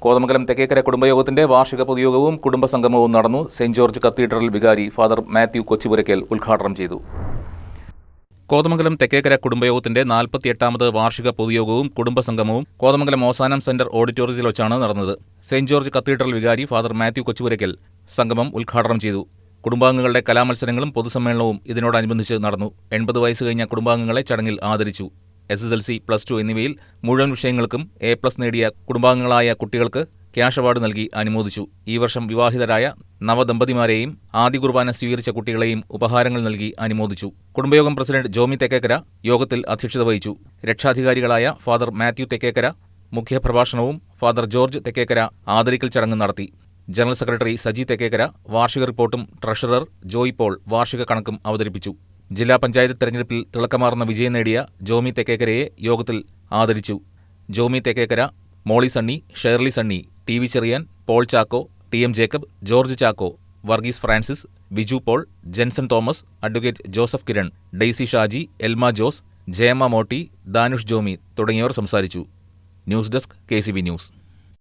കോതമംഗലം തെക്കേക്കര കുടുംബയോഗത്തിന്റെ വാർഷിക പൊതുയോഗവും കുടുംബസംഗമവും നടന്നു. Saint George cathedral വികാരി ഫാദർ മാത്യു കൊച്ചിപുരയ്ക്കൽ ഉദ്ഘാടനം ചെയ്തു. കോതമംഗലം തെക്കേക്കര കുടുംബയോഗത്തിന്റെ 48ാമത് വാർഷിക പൊതുയോഗവും കുടുംബസംഗമവും കോതമംഗലം ഓസാനം സെന്റർ ഓഡിറ്റോറിയത്തിൽ വെച്ചാണ് നടന്നത്. സെന്റ് ജോർജ് കത്തീഡ്രൽ വികാരി ഫാദർ മാത്യു കൊച്ചിപുരയ്ക്കൽ സംഗമം ഉദ്ഘാടനം ചെയ്തു. കുടുംബാംഗങ്ങളുടെ കലാമത്സരങ്ങളും പൊതുസമ്മേളനവും ഇതിനോടനുബന്ധിച്ച് നടന്നു. 80 വയസ്സ് കഴിഞ്ഞ കുടുംബാംഗങ്ങളെ ചടങ്ങിൽ ആദരിച്ചു. SSLC, +2 എന്നിവയിൽ മുഴുവൻ വിഷയങ്ങൾക്കും A+ നേടിയ കുടുംബാംഗങ്ങളായ കുട്ടികൾക്ക് ക്യാഷ് അവാർഡ് നൽകി അനുമോദിച്ചു. ഈ വർഷം വിവാഹിതരായ നവദമ്പതിമാരെയും ആദ്യ കുർബാന സ്വീകരിച്ച കുട്ടികളെയും ഉപഹാരങ്ങൾ നൽകി അനുമോദിച്ചു. കുടുംബയോഗം പ്രസിഡന്റ് ജോമി തെക്കേക്കര യോഗത്തിൽ അധ്യക്ഷത വഹിച്ചു. രക്ഷാധികാരികളായ father Mathew Thekkekara മുഖ്യപ്രഭാഷണവും father George Thekkekara ആദരിക്കൽ ചടങ്ങ് നടത്തി. ജനറൽ സെക്രട്ടറി സജി തെക്കേക്കര വാർഷിക റിപ്പോർട്ടും ട്രഷറർ ജോയ് പോൾ വാർഷിക കണക്കും അവതരിപ്പിച്ചു. ജില്ലാ പഞ്ചായത്ത് തെരഞ്ഞെടുപ്പിൽ തിളക്കമാർന്ന വിജയം നേടിയ ജോമി തെക്കേക്കരയെ യോഗത്തിൽ ആദരിച്ചു. Jomi Thekkekara, Molly Sunny, Shirley Sunny, TV Cherian, Paul Chacko, TM Jacob, George Chacko, Varghese Francis, Biju Paul, Jenson Thomas, advocate Joseph Kiran, Daisy Shaji, Elma Jose, Jayamma Motty, Danush Jomi തുടങ്ങിയവർ സംസാരിച്ചു. News desk KCB news.